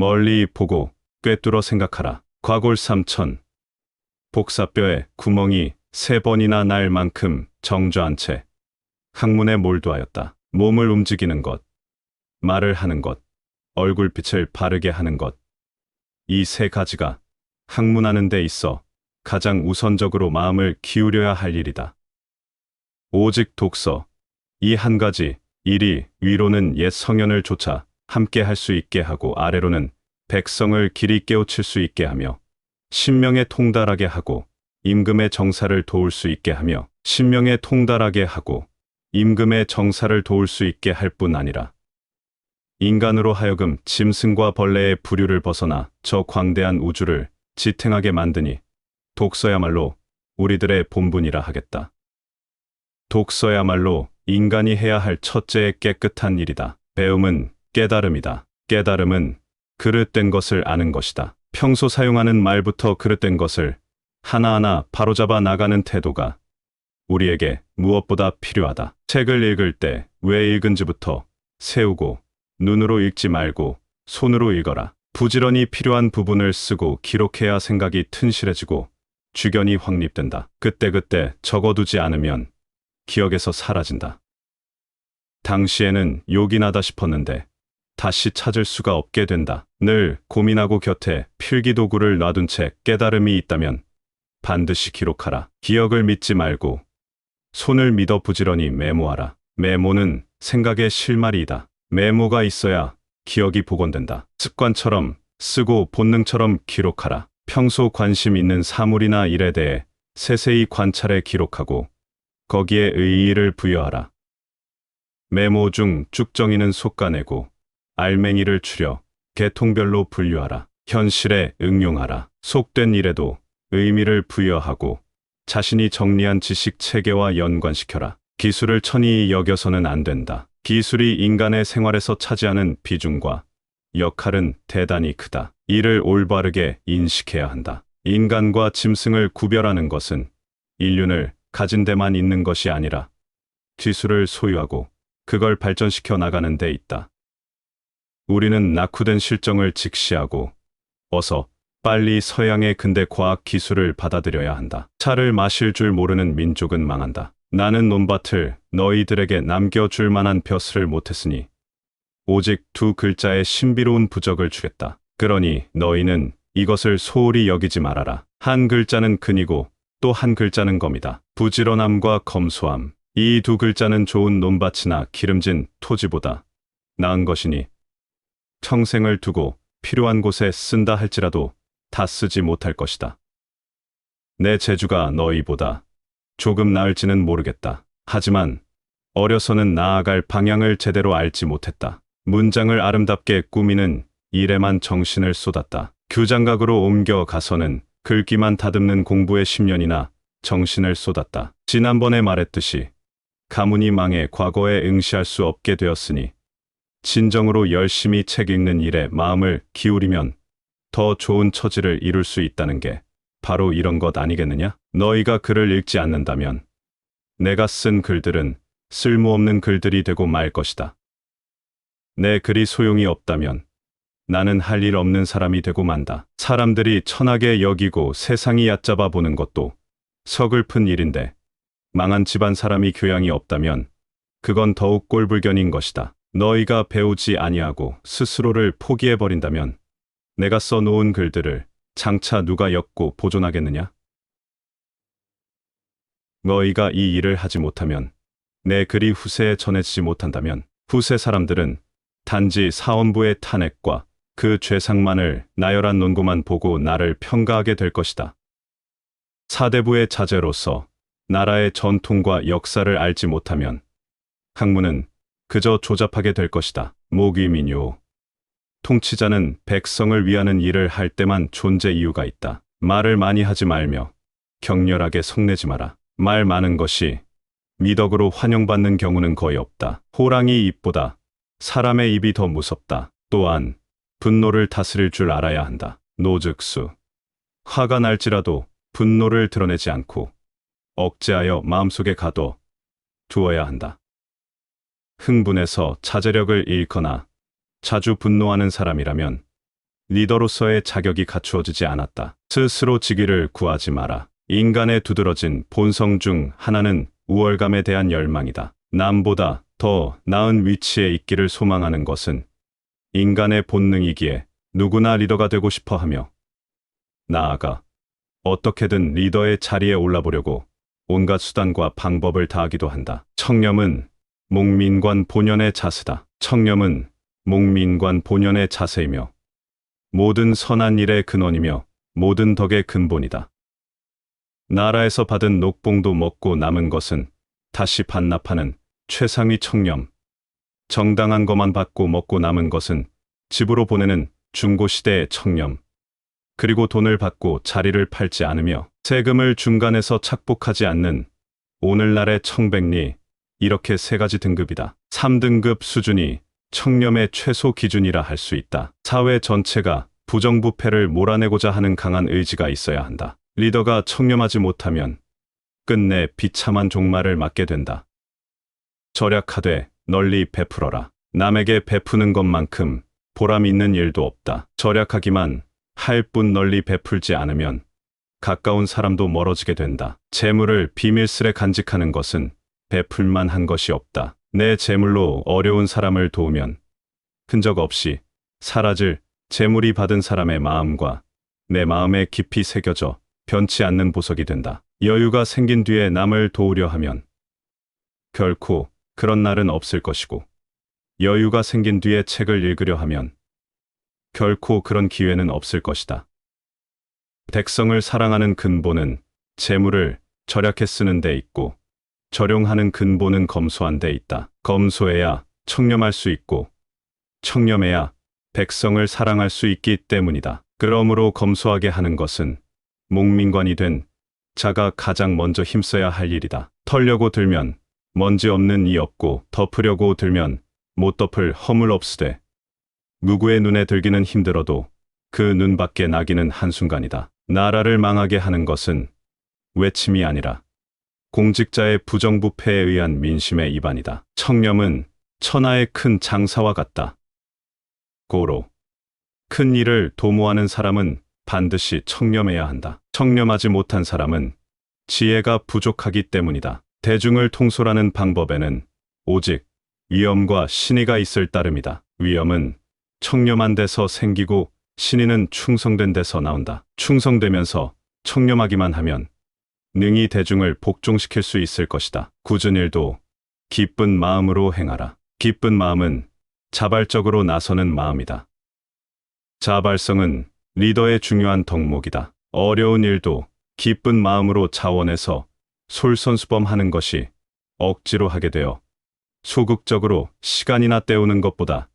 멀리 보고 꿰뚫어 생각하라. 과골삼천. 복사뼈에 구멍이 3번이나 날 만큼 정저한 채 항문에 몰두하였다. 몸을 움직이는 것, 말을 하는 것, 얼굴빛을 바르게 하는 것. 이 3가지가 학문하는 데 있어 가장 우선적으로 마음을 기울여야 할 일이다. 오직 독서, 이 한 가지 일이 위로는 옛 성현을 조차 함께 할 수 있게 하고 아래로는 백성을 길이 깨우칠 수 있게 하며 신명에 통달하게 하고 임금의 정사를 도울 수 있게 하며 신명에 통달하게 하고 임금의 정사를 도울 수 있게 할 뿐 아니라 인간으로 하여금 짐승과 벌레의 부류를 벗어나 저 광대한 우주를 지탱하게 만드니 독서야말로 우리들의 본분이라 하겠다. 독서야말로 인간이 해야 할 첫째의 깨끗한 일이다. 배움은 깨달음이다. 깨달음은 그릇된 것을 아는 것이다. 평소 사용하는 말부터 그릇된 것을 하나하나 바로잡아 나가는 태도가 우리에게 무엇보다 필요하다. 책을 읽을 때 왜 읽은지부터 세우고 눈으로 읽지 말고 손으로 읽어라. 부지런히 필요한 부분을 쓰고 기록해야 생각이 튼실해지고 주견이 확립된다. 그때그때 적어두지 않으면 기억에서 사라진다. 당시에는 욕이 나다 싶었는데 다시 찾을 수가 없게 된다. 늘 고민하고 곁에 필기도구를 놔둔 채 깨달음이 있다면 반드시 기록하라. 기억을 믿지 말고 손을 믿어 부지런히 메모하라. 메모는 생각의 실마리이다. 메모가 있어야 기억이 복원된다. 습관처럼 쓰고 본능처럼 기록하라. 평소 관심 있는 사물이나 일에 대해 세세히 관찰해 기록하고 거기에 의의를 부여하라. 메모 중 쭉정이는 솎아내고 알맹이를 추려 계통별로 분류하라. 현실에 응용하라. 속된 일에도 의미를 부여하고 자신이 정리한 지식 체계와 연관시켜라. 기술을 천히 여겨서는 안 된다. 기술이 인간의 생활에서 차지하는 비중과 역할은 대단히 크다. 이를 올바르게 인식해야 한다. 인간과 짐승을 구별하는 것은 인륜을 가진 데만 있는 것이 아니라 기술을 소유하고 그걸 발전시켜 나가는 데 있다. 우리는 낙후된 실정을 직시하고 어서 빨리 서양의 근대 과학 기술을 받아들여야 한다. 차를 마실 줄 모르는 민족은 망한다. 나는 논밭을 너희들에게 남겨줄 만한 벼슬을 못했으니 오직 2글자의 신비로운 부적을 주겠다. 그러니 너희는 이것을 소홀히 여기지 말아라. 한 글자는 근이고 또 한 글자는 검이다. 부지런함과 검소함, 이 2글자는 좋은 논밭이나 기름진 토지보다 나은 것이니 평생을 두고 필요한 곳에 쓴다 할지라도 다 쓰지 못할 것이다. 내 재주가 너희보다 조금 나을지는 모르겠다. 하지만 어려서는 나아갈 방향을 제대로 알지 못했다. 문장을 아름답게 꾸미는 일에만 정신을 쏟았다. 규장각으로 옮겨가서는 글귀만 다듬는 공부에 10년이나 정신을 쏟았다. 지난번에 말했듯이 가문이 망해 과거에 응시할 수 없게 되었으니 진정으로 열심히 책 읽는 일에 마음을 기울이면 더 좋은 처지를 이룰 수 있다는 게 바로 이런 것 아니겠느냐? 너희가 글을 읽지 않는다면 내가 쓴 글들은 쓸모없는 글들이 되고 말 것이다. 내 글이 소용이 없다면 나는 할 일 없는 사람이 되고 만다. 사람들이 천하게 여기고 세상이 얕잡아 보는 것도 서글픈 일인데 망한 집안 사람이 교양이 없다면 그건 더욱 꼴불견인 것이다. 너희가 배우지 아니하고 스스로를 포기해버린다면 내가 써놓은 글들을 장차 누가 엮고 보존하겠느냐? 너희가 이 일을 하지 못하면, 내 글이 후세에 전해지지 못한다면 후세 사람들은 단지 사원부의 탄핵과 그 죄상만을 나열한 논고만 보고 나를 평가하게 될 것이다. 사대부의 자제로서 나라의 전통과 역사를 알지 못하면 학문은 그저 조잡하게 될 것이다. 모기민요. 통치자는 백성을 위하는 일을 할 때만 존재 이유가 있다. 말을 많이 하지 말며 격렬하게 성내지 마라. 말 많은 것이 미덕으로 환영받는 경우는 거의 없다. 호랑이 입보다 사람의 입이 더 무섭다. 또한 분노를 다스릴 줄 알아야 한다. 노즉수. 화가 날지라도 분노를 드러내지 않고 억제하여 마음속에 가둬 두어야 한다. 흥분해서 자제력을 잃거나 자주 분노하는 사람이라면 리더로서의 자격이 갖추어지지 않았다. 스스로 직위를 구하지 마라. 인간의 두드러진 본성 중 하나는 우월감에 대한 열망이다. 남보다 더 나은 위치에 있기를 소망하는 것은 인간의 본능이기에 누구나 리더가 되고 싶어 하며, 나아가 어떻게든 리더의 자리에 올라보려고 온갖 수단과 방법을 다하기도 한다. 청렴은 목민관 본연의 자세다. 청렴은 목민관 본연의 자세이며 모든 선한 일의 근원이며 모든 덕의 근본이다. 나라에서 받은 녹봉도 먹고 남은 것은 다시 반납하는 최상위 청렴, 정당한 것만 받고 먹고 남은 것은 집으로 보내는 중고시대의 청렴, 그리고 돈을 받고 자리를 팔지 않으며 세금을 중간에서 착복하지 않는 오늘날의 청백리, 이렇게 세 가지 등급이다. 3등급 수준이 청렴의 최소 기준이라 할 수 있다. 사회 전체가 부정부패를 몰아내고자 하는 강한 의지가 있어야 한다. 리더가 청렴하지 못하면 끝내 비참한 종말을 맞게 된다. 절약하되 널리 베풀어라. 남에게 베푸는 것만큼 보람 있는 일도 없다. 절약하기만 할 뿐 널리 베풀지 않으면 가까운 사람도 멀어지게 된다. 재물을 비밀스레 간직하는 것은 베풀만 한 것이 없다. 내 재물로 어려운 사람을 도우면 흔적 없이 사라질 재물이 받은 사람의 마음과 내 마음에 깊이 새겨져 변치 않는 보석이 된다. 여유가 생긴 뒤에 남을 도우려 하면 결코 그런 날은 없을 것이고, 여유가 생긴 뒤에 책을 읽으려 하면 결코 그런 기회는 없을 것이다. 백성을 사랑하는 근본은 재물을 절약해 쓰는 데 있고, 절용하는 근본은 검소한 데 있다. 검소해야 청렴할 수 있고, 청렴해야 백성을 사랑할 수 있기 때문이다. 그러므로 검소하게 하는 것은 목민관이 된 자가 가장 먼저 힘써야 할 일이다. 털려고 들면 먼지 없는 이 없고, 덮으려고 들면 못 덮을 허물 없으되, 누구의 눈에 들기는 힘들어도 그 눈 밖에 나기는 한순간이다. 나라를 망하게 하는 것은 외침이 아니라 공직자의 부정부패에 의한 민심의 이반이다. 청렴은 천하의 큰 장사와 같다. 고로 큰 일을 도모하는 사람은 반드시 청렴해야 한다. 청렴하지 못한 사람은 지혜가 부족하기 때문이다. 대중을 통솔하는 방법에는 오직 위엄과 신의가 있을 따름이다. 위엄은 청렴한 데서 생기고 신의는 충성된 데서 나온다. 충성되면서 청렴하기만 하면 능히 대중을 복종시킬 수 있을 것이다. 굳은 일도 기쁜 마음으로 행하라. 기쁜 마음은 자발적으로 나서는 마음이다. 자발성은 리더의 중요한 덕목이다. 어려운 일도 기쁜 마음으로 자원해서 솔선수범하는 것이 억지로 하게 되어 소극적으로 시간이나 때우는 것보다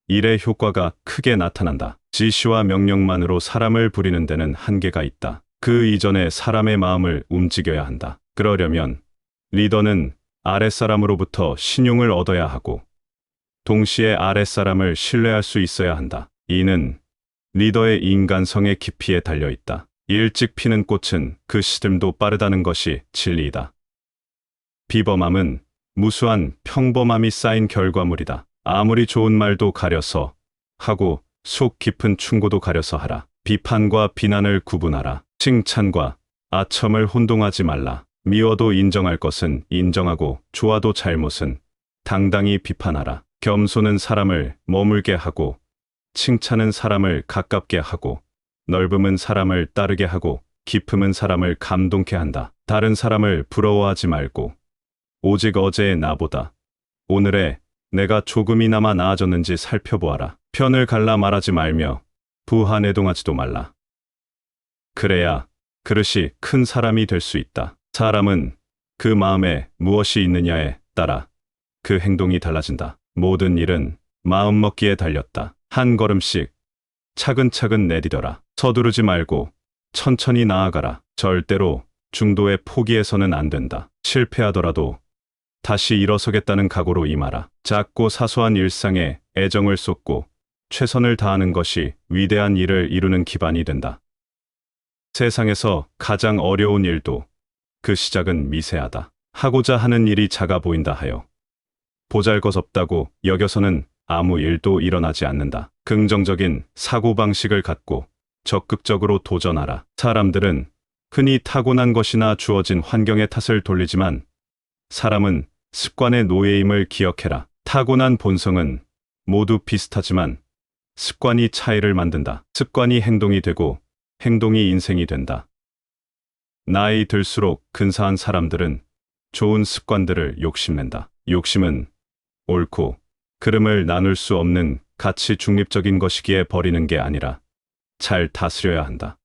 일의 효과가 크게 나타난다. 지시와 명령만으로 사람을 부리는 데는 한계가 있다. 그 이전에 사람의 마음을 움직여야 한다. 그러려면 리더는 아랫사람으로부터 신용을 얻어야 하고, 동시에 아랫사람을 신뢰할 수 있어야 한다. 이는 리더의 인간성의 깊이에 달려 있다. 일찍 피는 꽃은 그 시듬도 빠르다는 것이 진리이다. 비범함은 무수한 평범함이 쌓인 결과물이다. 아무리 좋은 말도 가려서 하고 속 깊은 충고도 가려서 하라. 비판과 비난을 구분하라. 칭찬과 아첨을 혼동하지 말라. 미워도 인정할 것은 인정하고 좋아도 잘못은 당당히 비판하라. 겸손은 사람을 머물게 하고, 칭찬은 사람을 가깝게 하고, 넓음은 사람을 따르게 하고, 깊음은 사람을 감동케 한다. 다른 사람을 부러워하지 말고 오직 어제의 나보다 오늘의 내가 조금이나마 나아졌는지 살펴보아라. 편을 갈라 말하지 말며 부하내동하지도 말라. 그래야 그릇이 큰 사람이 될 수 있다. 사람은 그 마음에 무엇이 있느냐에 따라 그 행동이 달라진다. 모든 일은 마음먹기에 달렸다. 한 걸음씩 차근차근 내디뎌라. 서두르지 말고 천천히 나아가라. 절대로 중도에 포기해서는 안 된다. 실패하더라도 다시 일어서겠다는 각오로 임하라. 작고 사소한 일상에 애정을 쏟고 최선을 다하는 것이 위대한 일을 이루는 기반이 된다. 세상에서 가장 어려운 일도 그 시작은 미세하다. 하고자 하는 일이 작아 보인다 하여 보잘것없다고 여겨서는 아무 일도 일어나지 않는다. 긍정적인 사고방식을 갖고 적극적으로 도전하라. 사람들은 흔히 타고난 것이나 주어진 환경의 탓을 돌리지만 사람은 습관의 노예임을 기억해라. 타고난 본성은 모두 비슷하지만 습관이 차이를 만든다. 습관이 행동이 되고 행동이 인생이 된다. 나이 들수록 근사한 사람들은 좋은 습관들을 욕심낸다. 욕심은 옳고 그름을 나눌 수 없는 가치 중립적인 것이기에 버리는 게 아니라 잘 다스려야 한다.